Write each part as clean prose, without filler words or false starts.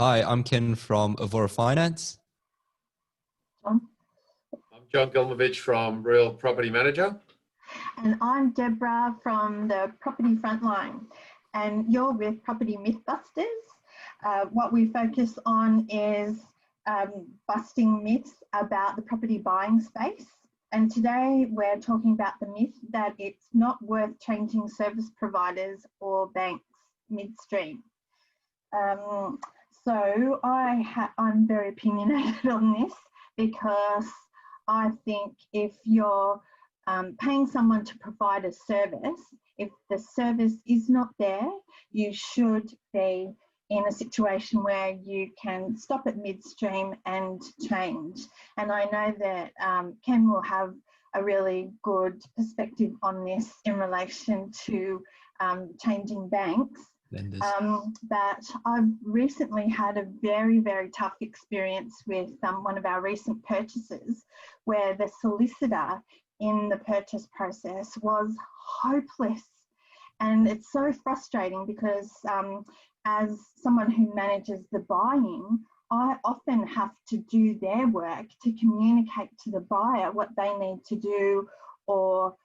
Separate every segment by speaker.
Speaker 1: Hi, I'm Ken from Avvora Finance.
Speaker 2: John.
Speaker 3: I'm John Gilmovich from Real Property Manager.
Speaker 2: And I'm Debra from the Property Frontline. And you're with Property Mythbusters. What we focus on is busting myths about the property buying space. And today we're talking about the myth that it's not worth changing service providers or banks midstream. So I'm very opinionated on this because I think if you're paying someone to provide a service, if the service is not there, you should be in a situation where you can stop at midstream and change. And I know that Ken will have a really good perspective on this in relation to changing banks. But I've recently had a very, very tough experience with one of our recent purchases where the solicitor in the purchase process was hopeless. And it's so frustrating because as someone who manages the buying, I often have to do their work to communicate to the buyer what they need to do or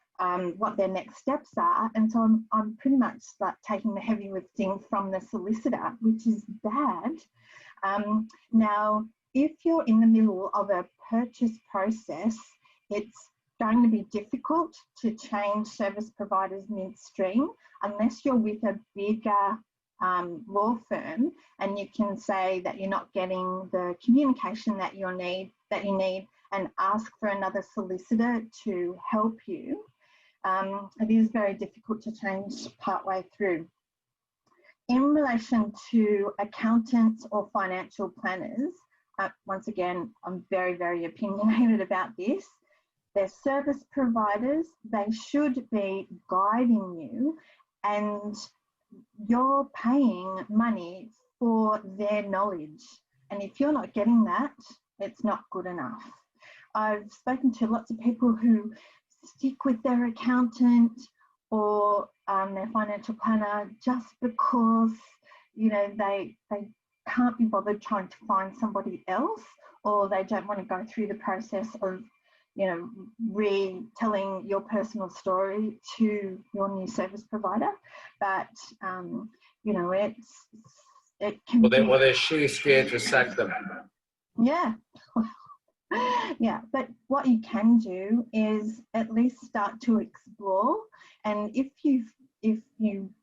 Speaker 2: what their next steps are. And so I'm pretty much like taking the heavy lifting from the solicitor, which is bad. Now, if you're in the middle of a purchase process, it's going to be difficult to change service providers midstream unless you're with a bigger law firm and you can say that you're not getting the communication that you need and ask for another solicitor to help you. It is very difficult to change partway through. In relation to accountants or financial planners, once again, I'm very, very opinionated about this. They're service providers, they should be guiding you, and you're paying money for their knowledge. And if you're not getting that, it's not good enough. I've spoken to lots of people who stick with their accountant or their financial planner just because, you know, they can't be bothered trying to find somebody else, or they don't want to go through the process of, you know, retelling your personal story to your new service provider. But, you know, it can be...
Speaker 3: Well, they're sheer scared to sack them.
Speaker 2: Yeah. Yeah, but what you can do is at least start to explore, and if you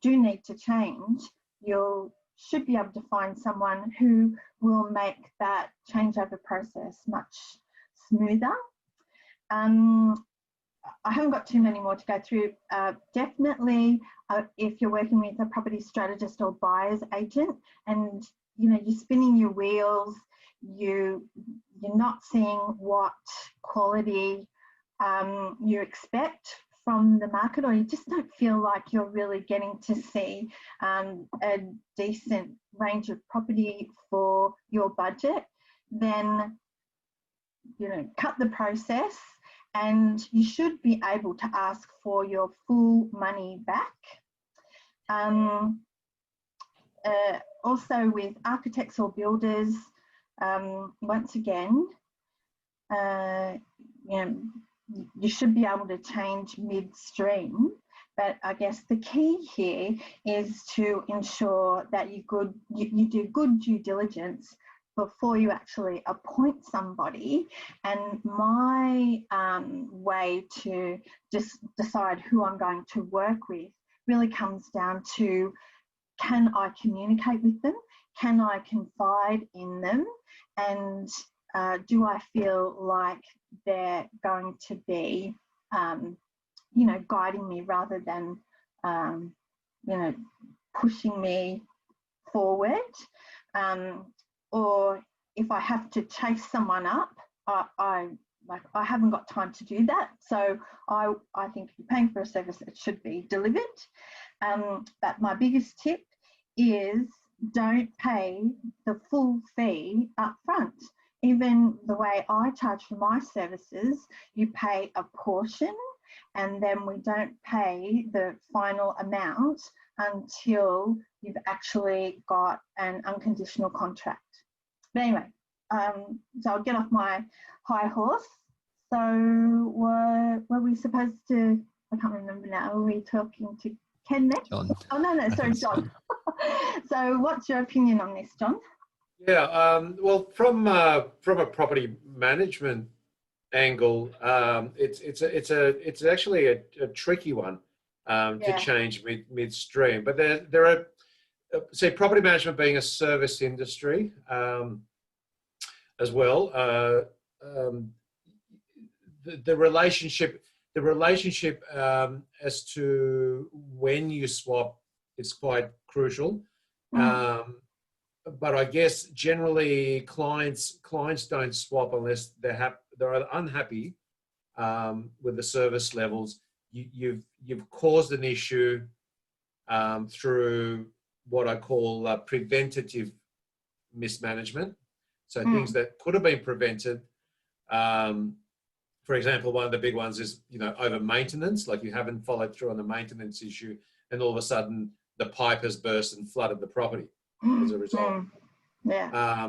Speaker 2: do need to change, you should be able to find someone who will make that changeover process much smoother. I haven't got too many more to go through. Definitely, if you're working with a property strategist or buyer's agent, and you know you're spinning your wheels, you're not seeing what quality you expect from the market, or you just don't feel like you're really getting to see a decent range of property for your budget, then you know, cut the process, and you should be able to ask for your full money back. Also with architects or builders, once again, you know, you should be able to change midstream, but I guess the key here is to ensure that you do good due diligence before you actually appoint somebody. And my way to just decide who I'm going to work with really comes down to, can I communicate with them? Can I confide in them? And do I feel like they're going to be, you know, guiding me rather than, you know, pushing me forward? Or if I have to chase someone up, I haven't got time to do that. So I think if you're paying for a service, it should be delivered. But my biggest tip is don't pay the full fee up front. Even the way I charge for my services, you pay a portion and then we don't pay the final amount until you've actually got an unconditional contract. But anyway, so I'll get off my high horse. So were we supposed to, I can't remember now, were we talking to Ken next?
Speaker 1: John.
Speaker 2: Oh, no, sorry, John. So what's your opinion on this, John?
Speaker 3: Yeah, well, from a property management angle, it's actually a tricky one to change midstream. But there are, say, property management being a service industry as well. The relationship as to when you swap is quite crucial. But I guess generally clients don't swap unless they're unhappy with the service levels. You've caused an issue through what I call preventative mismanagement. So things that could have been prevented. For example, one of the big ones is, over maintenance, like you haven't followed through on the maintenance issue, and all of a sudden the pipe has burst and flooded the property as a result.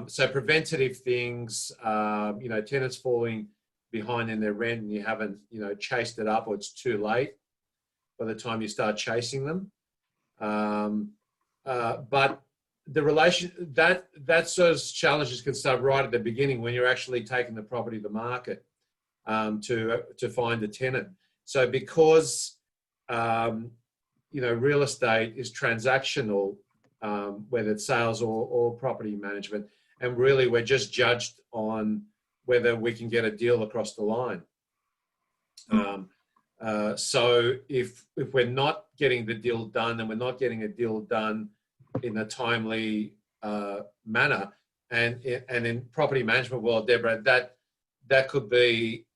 Speaker 3: So preventative things, tenants falling behind in their rent and you haven't, chased it up, or it's too late by the time you start chasing them. But the that sort of challenges can start right at the beginning when you're actually taking the property to the market to find a tenant. So because real estate is transactional, whether it's sales or property management, and really we're just judged on whether we can get a deal across the line. So if we're not getting the deal done, and we're not getting a deal done in a timely manner, and in property management world, Deborah, that could be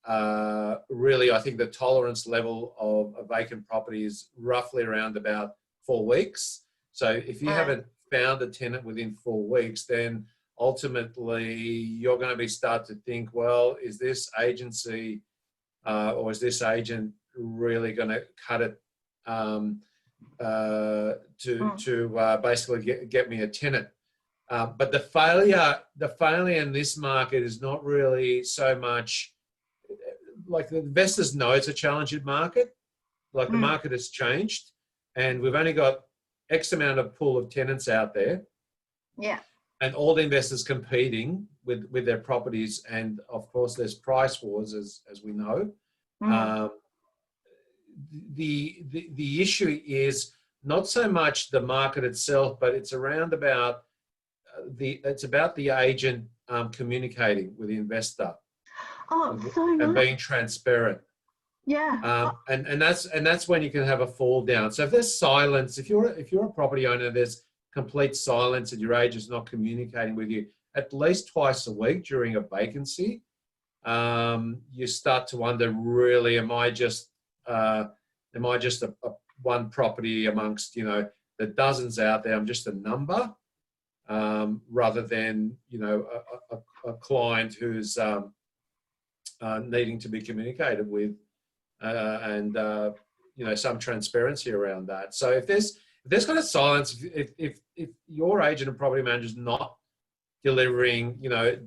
Speaker 3: really, I think the tolerance level of a vacant property is roughly around about 4 weeks. So if you haven't found a tenant within 4 weeks, then ultimately you're going to be start to think, well, is this agency or is this agent really going to cut it to basically get me a tenant? But the failure in this market is not really so much like the investors know it's a challenging market. Like the market has changed, and we've only got X amount of pool of tenants out there.
Speaker 2: Yeah. And
Speaker 3: all the investors competing with their properties, and of course there's price wars as we know. The issue is not so much the market itself, but it's around about it's about the agent communicating with the investor. And being transparent.
Speaker 2: Yeah.
Speaker 3: And that's when you can have a fall down. So if there's silence, if you're a property owner, there's complete silence and your agent's not communicating with you at least twice a week during a vacancy, you start to wonder, really, am I just a one property amongst the dozens out there? I'm just a number, rather than a client who's needing to be communicated with, and some transparency around that. So if there's kind of silence, if your agent and property manager is not delivering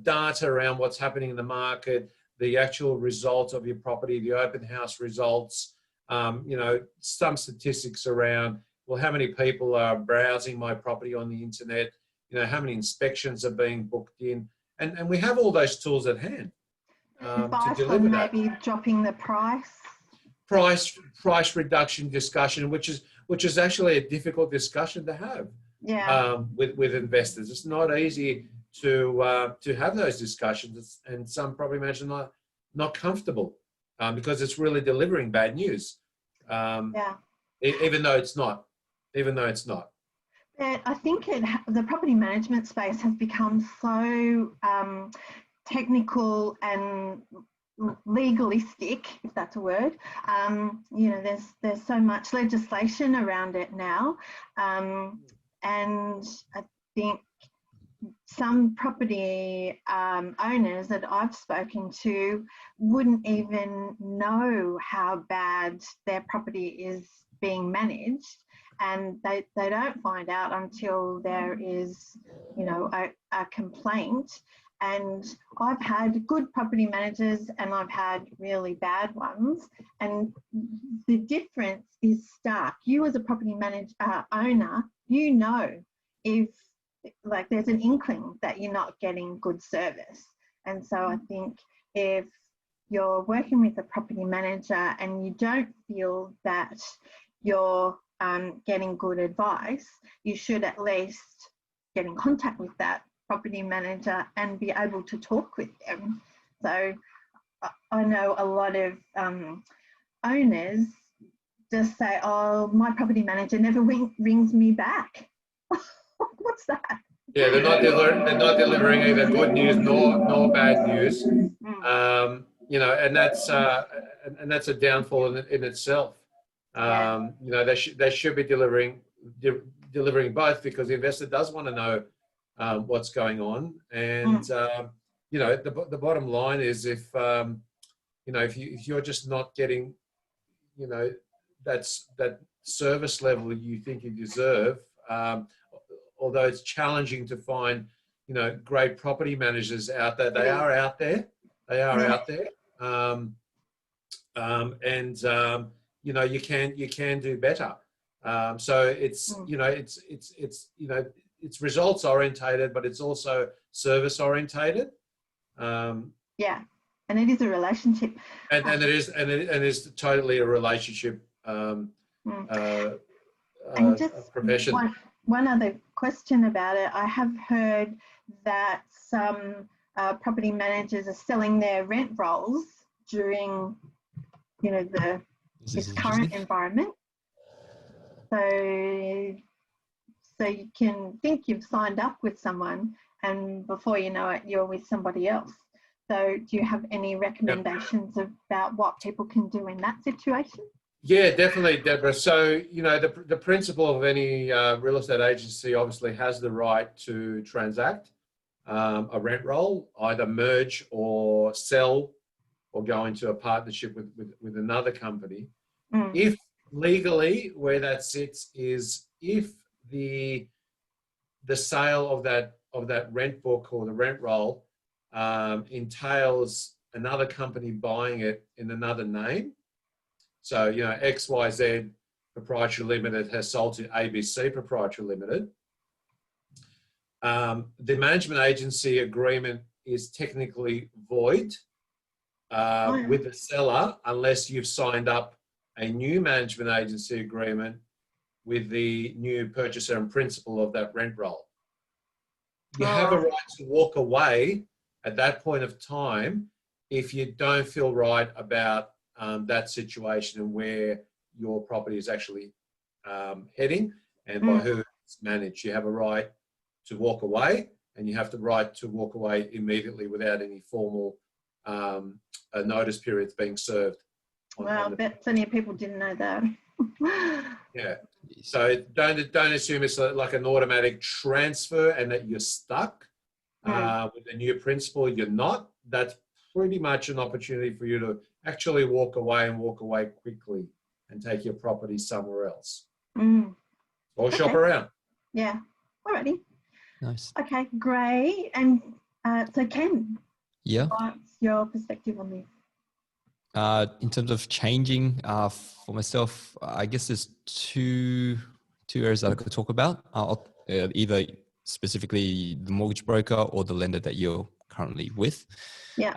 Speaker 3: data around what's happening in the market, the actual results of your property, the open house results, some statistics around, well, how many people are browsing my property on the internet, how many inspections are being booked in, and we have all those tools at hand to deliver that.
Speaker 2: Maybe dropping the
Speaker 3: price reduction discussion, which is actually a difficult discussion to have. With investors. It's not easy to have those discussions, and some property managers are not comfortable because it's really delivering bad news. Even though it's not.
Speaker 2: But I think the property management space has become so technical and legalistic, if that's a word. There's so much legislation around it now, and I think some property owners that I've spoken to wouldn't even know how bad their property is being managed and they don't find out until there is, you know, a complaint. And I've had good property managers and I've had really bad ones, and the difference is stark. You as a property owner, you know if like there's an inkling that you're not getting good service. And so I think if you're working with a property manager and you don't feel that you're getting good advice, you should at least get in contact with that property manager and be able to talk with them. So I know a lot of owners just say, oh, my property manager never rings me back. What's that?
Speaker 3: Yeah, they're not delivering either good news nor bad news. You know, and that's a downfall in itself. You know, they should be delivering both, because the investor does want to know what's going on. And you know, the bottom line is, if you know, if you're just not getting, you know, that service level you think you deserve, although it's challenging to find, you know, great property managers out there, they are out there. They are out there. And you know, you can do better. So it's, you know, it's you know, it's results orientated, but it's also service orientated.
Speaker 2: Yeah, and it is a relationship.
Speaker 3: And it is totally a relationship
Speaker 2: and just
Speaker 3: profession.
Speaker 2: One other question about it. I have heard that some property managers are selling their rent rolls during, you know, this current environment. So you can think you've signed up with someone, and before you know it, you're with somebody else. So do you have any recommendations about what people can do in that situation?
Speaker 3: Yeah, definitely, Deborah. So, you know, the principal of any real estate agency obviously has the right to transact a rent roll, either merge or sell or go into a partnership with another company. If legally, where that sits is if the sale of that rent book or the rent roll entails another company buying it in another name. So, you know, XYZ Proprietary Limited has sold to ABC Proprietary Limited. The management agency agreement is technically void with the seller unless you've signed up a new management agency agreement with the new purchaser and principal of that rent roll. You have a right to walk away at that point of time if you don't feel right about that situation and where your property is actually heading and by who it's managed. You have a right to walk away, and you have the right to walk away immediately without any formal notice periods being served.
Speaker 2: Well, I bet plenty of people didn't know that.
Speaker 3: Yeah. So don't assume it's like an automatic transfer and that you're stuck with the new principal. You're not. That's pretty much an opportunity for you to actually walk away quickly and take your property somewhere else. Or shop around.
Speaker 2: Yeah. Alrighty.
Speaker 1: Nice.
Speaker 2: Okay, great. And so Ken,
Speaker 1: yeah,
Speaker 2: what's your perspective on this?
Speaker 1: In terms of changing for myself, I guess there's two areas that I could talk about. Either specifically the mortgage broker or the lender that you're currently with.
Speaker 2: Yeah.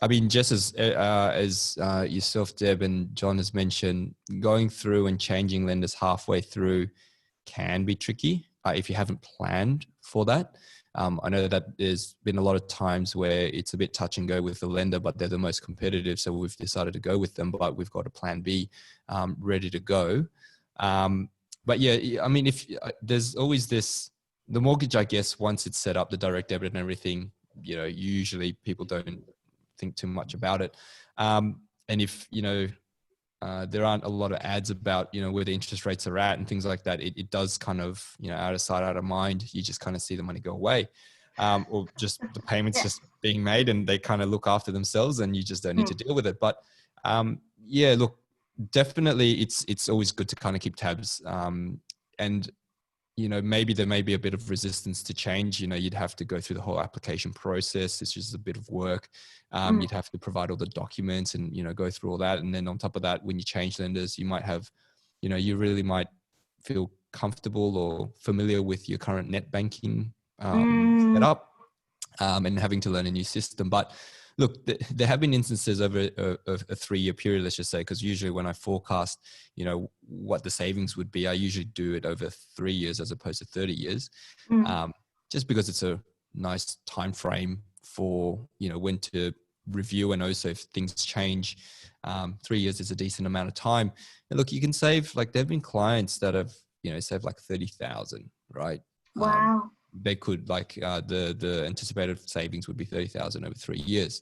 Speaker 1: I mean, just as yourself, Deb, and John has mentioned, going through and changing lenders halfway through can be tricky if you haven't planned for that. I know that there's been a lot of times where it's a bit touch and go with the lender, but they're the most competitive. So we've decided to go with them, but we've got a plan B ready to go. But yeah, I mean, if there's always the mortgage, I guess, once it's set up, the direct debit and everything, you know, usually people don't think too much about it. And if, you know, there aren't a lot of ads about, you know, where the interest rates are at and things like that, it does kind of, you know, out of sight, out of mind. You just kind of see the money go away, or just the payments just being made and they kind of look after themselves and you just don't need to deal with it. But yeah, look, definitely it's always good to kind of keep tabs. And, you know, maybe there may be a bit of resistance to change. You know, you'd have to go through the whole application process. It's just a bit of work. You'd have to provide all the documents and, you know, go through all that. And then on top of that, when you change lenders, you might have, you know, you really might feel comfortable or familiar with your current net banking setup, and having to learn a new system. But look, there have been instances over a 3-year period, let's just say, because usually when I forecast, you know, what the savings would be, I usually do it over 3 years as opposed to 30 years, just because it's a nice time frame for, you know, when to review, and also if things change. 3 years is a decent amount of time. And look, you can save, like, there have been clients that have, you know, saved like 30,000, right?
Speaker 2: Wow.
Speaker 1: They could, like, the anticipated savings would be 30,000 over 3 years,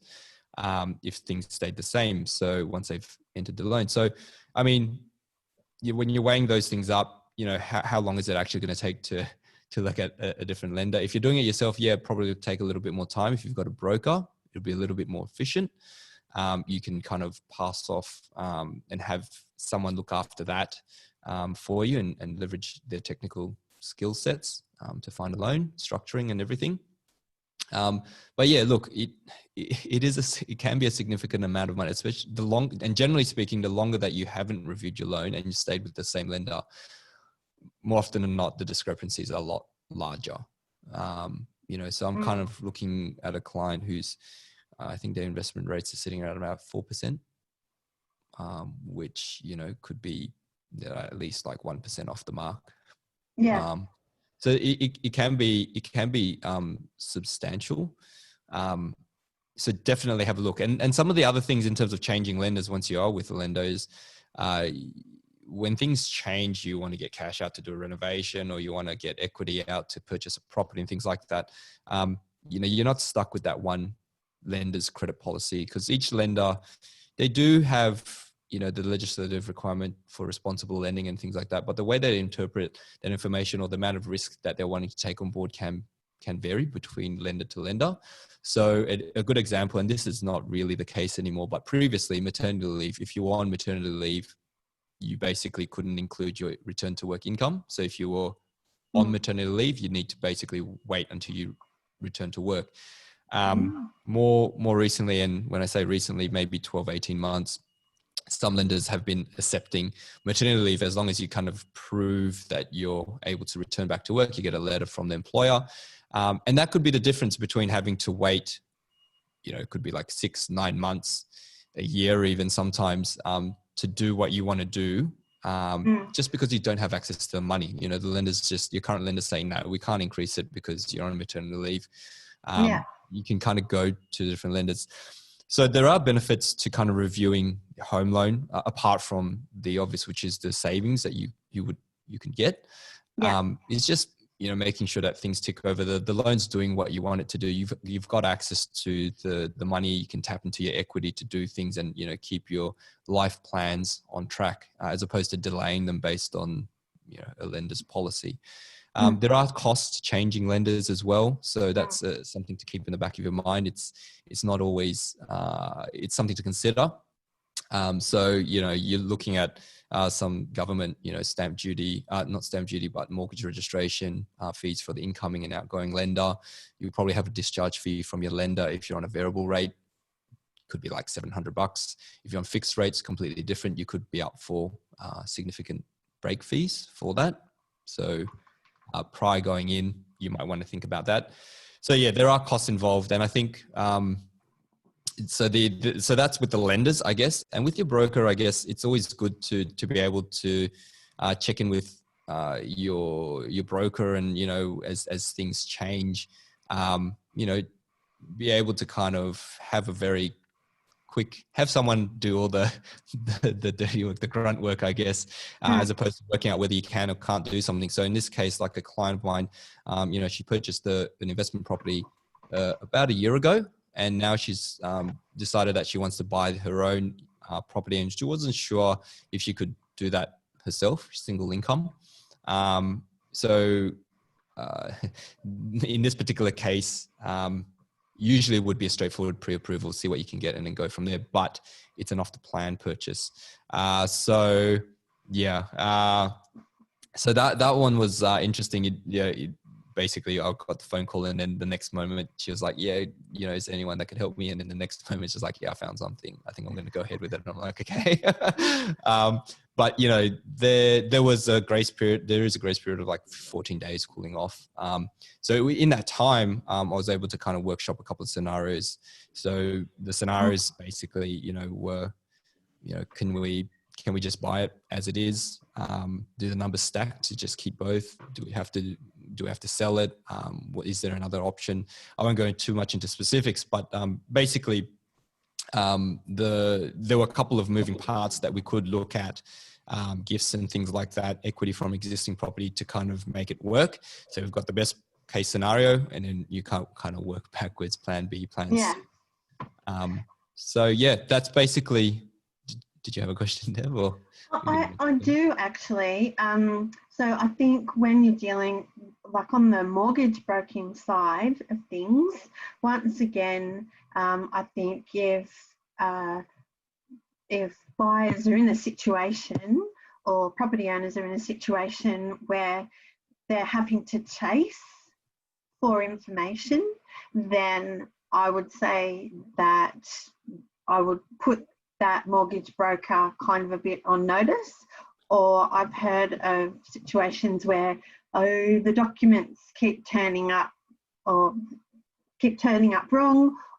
Speaker 1: if things stayed the same. So once they've entered the loan. So, I mean, when you're weighing those things up, you know, how long is it actually going to take to look at a different lender? If you're doing it yourself, yeah, probably would take a little bit more time. If you've got a broker, it'll be a little bit more efficient. You can kind of pass off and have someone look after that for you, and leverage their technical skill sets to find a loan, structuring and everything. But yeah, look, it can be a significant amount of money, especially and generally speaking, the longer that you haven't reviewed your loan and you stayed with the same lender, more often than not, the discrepancies are a lot larger. You know, so I'm kind of looking at a client who's, I think their investment rates are sitting at about 4%, which, you know, could be at least like 1% off the mark.
Speaker 2: Yeah.
Speaker 1: So it can be substantial. So definitely have a look. And some of the other things in terms of changing lenders once you are with the lender is, when things change, you want to get cash out to do a renovation, or you want to get equity out to purchase a property and things like that. You know, you're not stuck with that one lender's credit policy, because each lender, they do have, you know, the legislative requirement for responsible lending and things like that. But the way they interpret that information, or the amount of risk that they're wanting to take on board, can vary between lender to lender. So a good example, and this is not really the case anymore, but previously, maternity leave, if you were on maternity leave, you basically couldn't include your return to work income. So if you were on maternity leave, you need to basically wait until you return to work. More recently, and when I say recently, maybe 12, 18 months, some lenders have been accepting maternity leave as long as you kind of prove that you're able to return back to work. You get a letter from the employer. And that could be the difference between having to wait, you know, it could be like 6, 9 months, a year, even sometimes, to do what you want to do, just because you don't have access to the money. You know, the lender's your current lender's saying, no, we can't increase it because you're on maternity leave. You can kind of go to different lenders. So there are benefits to kind of reviewing your home loan, apart from the obvious, which is the savings that you can get. It's just, you know, making sure that things tick over. The loan's doing what you want it to do. You've got access to the money. You can tap into your equity to do things, and, you know, keep your life plans on track, as opposed to delaying them based on, you know, a lender's policy. There are costs to changing lenders as well. So that's something to keep in the back of your mind. It's not always, it's something to consider. So, you know, you're looking at some government, you know, stamp duty, not stamp duty, but mortgage registration fees for the incoming and outgoing lender. You probably have a discharge fee from your lender. If you're on a variable rate, could be like $700. If you're on fixed rates, completely different. You could be up for significant break fees for that. So prior going in, you might want to think about that. So yeah, there are costs involved. And I think, so that's with the lenders, I guess. And with your broker, I guess it's always good to be able to check in with your broker, and, you know, as things change, you know, be able to kind of have a very quick, have someone do all the dirty work, the grunt work, I guess, as opposed to working out whether you can or can't do something. So in this case, like a client of mine, you know, she purchased an investment property about a year ago, and now she's decided that she wants to buy her own property, and she wasn't sure if she could do that herself, single income. So in this particular case, usually it would be a straightforward pre-approval, see what you can get and then go from there. But it's an off the plan purchase. So that one was interesting. Basically I got the phone call, and then the next moment she was like, yeah, is there anyone that could help me? And then the next moment she's like, yeah, I found something. I think I'm going to go ahead with it. And I'm like, okay. But there was a grace period. There is a grace period of like 14 days cooling off. So in that time, I was able to kind of workshop a couple of scenarios. So the scenarios basically, were, can we just buy it as it is? Do the numbers stack to just keep both? Do we have to sell it? Is there another option? I won't go too much into specifics, but basically, there were a couple of moving parts that we could look at, gifts and things like that, equity from existing property to kind of make it work. So we've got the best case scenario, and then you can't kind of work backwards, plan B, plan C. So yeah, that's basically. Did you have a question, Deb? Or
Speaker 2: I do actually. So I think when you're dealing, like on the mortgage broking side of things, once again, I think if buyers are in a situation, or property owners are in a situation where they're having to chase for information, then I would say that I would put that mortgage broker kind of a bit on notice. Or I've heard of situations where, the documents keep turning up wrong,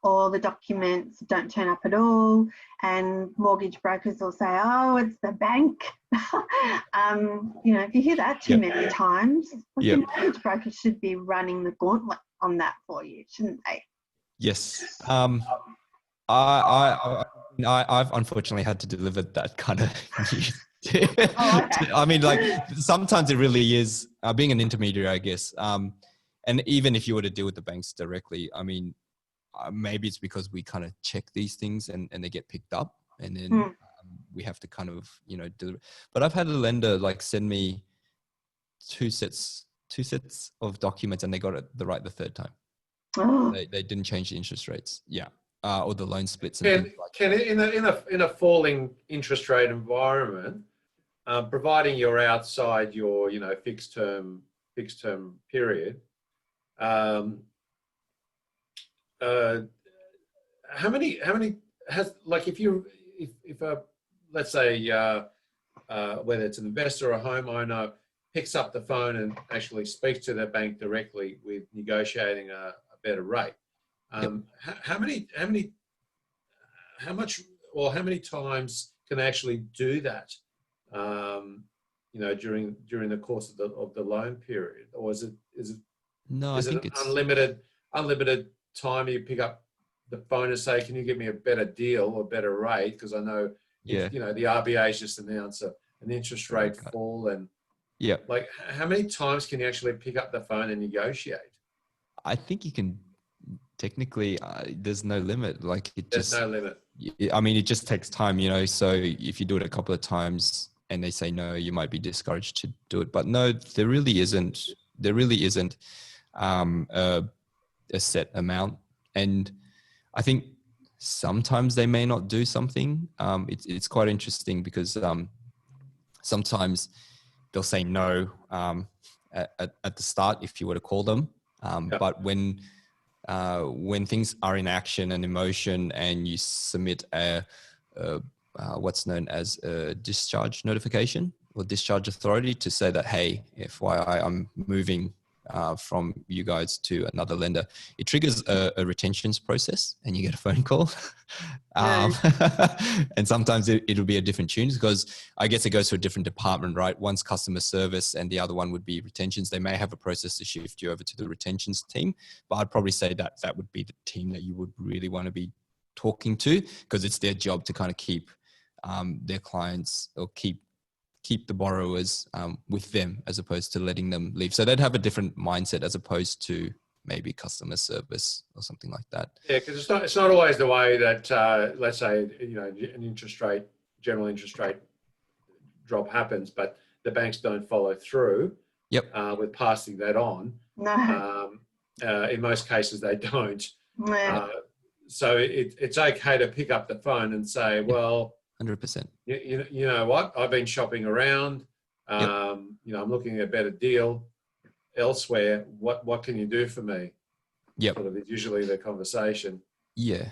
Speaker 2: or the documents don't turn up at all, and mortgage brokers will say, oh, it's the bank. If you hear that too many times, the mortgage broker should be running the gauntlet on that for you, shouldn't they?
Speaker 1: Yes. I've unfortunately had to deliver that kind of news. I mean, like sometimes it really is being an intermediary, I guess. And even if you were to deal with the banks directly, I mean, maybe it's because we kind of check these things and they get picked up, and then we have to kind of, deliver. But I've had a lender like send me two sets of documents, and they got it right the third time.
Speaker 2: Oh.
Speaker 1: They didn't change the interest rates. Yeah. Or the loan splits.
Speaker 3: In a falling interest rate environment, providing you're outside your fixed term period, how many has, like, if let's say whether it's an investor or a homeowner picks up the phone and actually speaks to their bank directly with negotiating a better rate. How many times can they actually do that? During the course of the loan period, or is it unlimited time? You pick up the phone and say, "Can you give me a better deal or better rate?" Because I know, the RBA's just announced an interest rate fall, and like how many times can you actually pick up the phone and negotiate?
Speaker 1: I think you can. Technically, there's no limit. Like
Speaker 3: There's no limit.
Speaker 1: I mean, it just takes time, So if you do it a couple of times and they say no, you might be discouraged to do it. But no, there really isn't. There really isn't a set amount. And I think sometimes they may not do something. It's quite interesting because sometimes they'll say no at the start if you were to call them. But when things are in action and emotion, and you submit what's known as a discharge notification or discharge authority to say that, hey, FYI, I'm moving from you guys to another lender, it triggers a retentions process, and you get a phone call. And sometimes it'll be a different tune, because I guess it goes to a different department, right? One's customer service and the other one would be retentions. They may have a process to shift you over to the retentions team, but I'd probably say that would be the team that you would really want to be talking to, because it's their job to kind of keep their clients, or keep the borrowers with them, as opposed to letting them leave. So they'd have a different mindset as opposed to maybe customer service or something like that.
Speaker 3: Yeah, because it's not always the way that let's say an general interest rate drop happens, but the banks don't follow through.
Speaker 1: Yep.
Speaker 3: With passing that on.
Speaker 2: No.
Speaker 3: In most cases, they don't.
Speaker 2: Yeah.
Speaker 3: So it's okay to pick up the phone and say, well,
Speaker 1: 100%.
Speaker 3: You know what? I've been shopping around. You know, I'm looking at a better deal elsewhere. What can you do for me?
Speaker 1: Yep.
Speaker 3: Sort of is usually the conversation.
Speaker 1: Yeah.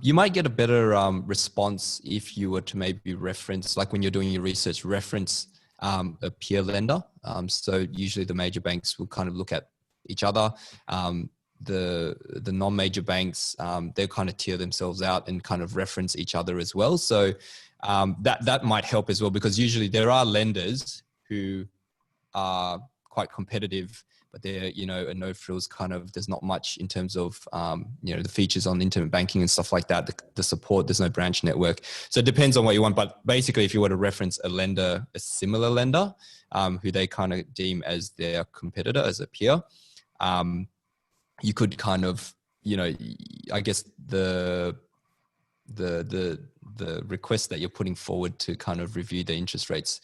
Speaker 1: You might get a better response if you were to maybe reference, like when you're doing your research, reference a peer lender. So usually the major banks will kind of look at each other. The non-major banks, they'll kind of tier themselves out and kind of reference each other as well. So that might help as well, because usually there are lenders who are quite competitive, but they're, you know, a no frills kind of, there's not much in terms of, you know, the features on internet banking and stuff like that, the support, there's no branch network. So it depends on what you want. But basically, if you were to reference a lender, a similar lender, who they kind of deem as their competitor, as a peer, you could kind of, you know, I guess the request that you're putting forward to kind of review the interest rates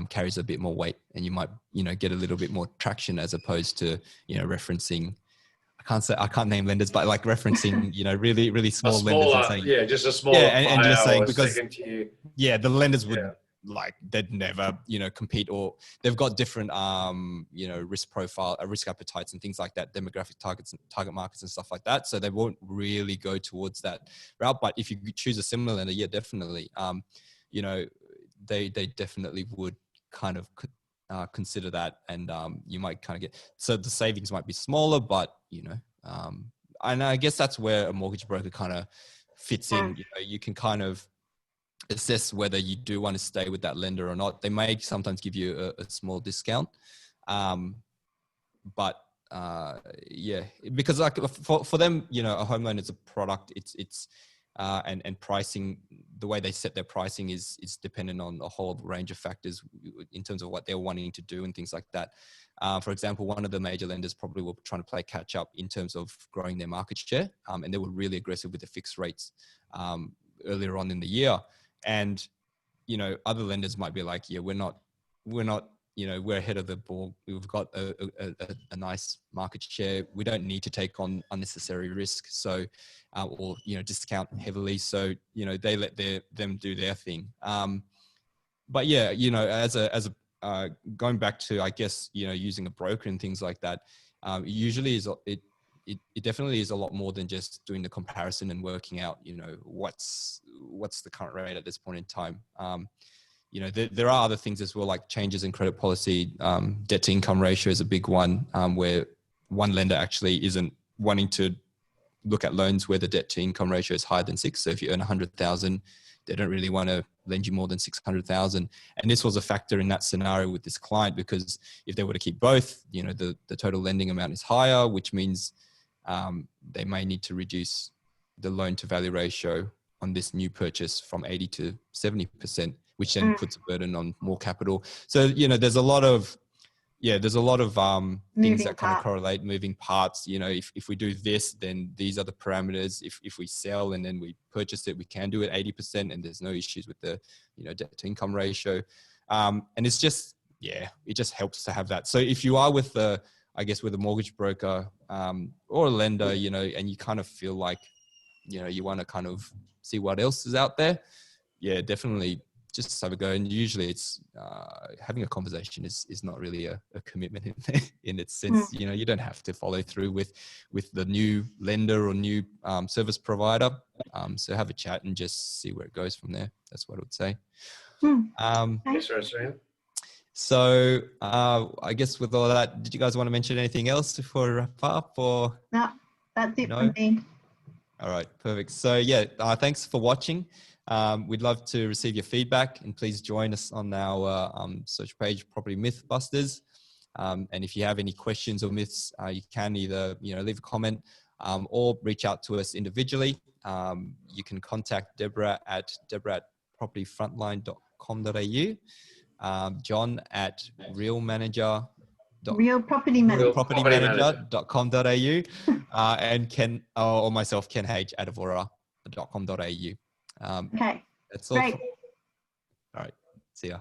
Speaker 1: carries a bit more weight, and you might, you know, get a little bit more traction, as opposed to, you know, referencing, I can't name lenders, but like referencing, you know, really, really small lenders and saying,
Speaker 3: yeah, just a smaller
Speaker 1: and just saying, because
Speaker 3: yeah,
Speaker 1: the lenders would like, they'd never, you know, compete, or they've got different, you know, risk profile, risk appetites and things like that, demographic targets, target markets and stuff like that. So they won't really go towards that route. But if you choose a similar lender, yeah, definitely, you know, they definitely would kind of consider that, and you might kind of get, so the savings might be smaller, but, you know, and I guess that's where a mortgage broker kind of fits in. You know, you can kind of assess whether you do want to stay with that lender or not. They may sometimes give you a small discount, but yeah, because like for them, you know, a home loan is a product. It's and pricing, the way they set their pricing is dependent on a whole range of factors in terms of what they're wanting to do and things like that. For example, one of the major lenders probably were trying to play catch up in terms of growing their market share, and they were really aggressive with the fixed rates earlier on in the year. And, you know, other lenders might be like, yeah, we're not, you know, we're ahead of the ball. We've got a nice market share. We don't need to take on unnecessary risk. So, or, you know, discount heavily. So, you know, they let them do their thing. But yeah, you know, as a going back to, I guess, you know, using a broker and things like that, usually it definitely is a lot more than just doing the comparison and working out, you know, what's the current rate at this point in time. You know, there are other things as well, like changes in credit policy. Debt to income ratio is a big one, where one lender actually isn't wanting to look at loans where the debt to income ratio is higher than 6. So if you earn 100,000, they don't really want to lend you more than 600,000. And this was a factor in that scenario with this client, because if they were to keep both, you know, the total lending amount is higher, which means they may need to reduce the loan to value ratio on this new purchase from 80 to 70%, which then puts a burden on more capital. So, you know, there's a lot of things that kind of correlate, moving parts. You know, if we do this, then these are the parameters. If we sell and then we purchase it, we can do it 80%, and there's no issues with the, you know, debt to income ratio. And it's just, yeah, it just helps to have that. So if you are with with a mortgage broker or a lender, you know, and you kind of feel like, you know, you want to kind of see what else is out there, yeah, definitely just have a go. And usually it's having a conversation is not really a commitment in its sense. You know, you don't have to follow through with the new lender or new service provider. So have a chat and just see where it goes from there. That's what I would say.
Speaker 3: Yes, Rosanne.
Speaker 1: So I guess with all that, did you guys want to mention anything else before we wrap up, or?
Speaker 2: No, that's it for me.
Speaker 1: All right, perfect. So yeah, thanks for watching. We'd love to receive your feedback, and please join us on our search page, Property Mythbusters. And if you have any questions or myths, you can either, you know, leave a comment or reach out to us individually. You can contact Debra at propertyfrontline.com.au. John at realpropertymanager.com.au, and Ken or myself, Ken H at Avvora.com.au.
Speaker 2: Okay.
Speaker 1: That's all.
Speaker 2: Great.
Speaker 1: All right. See ya.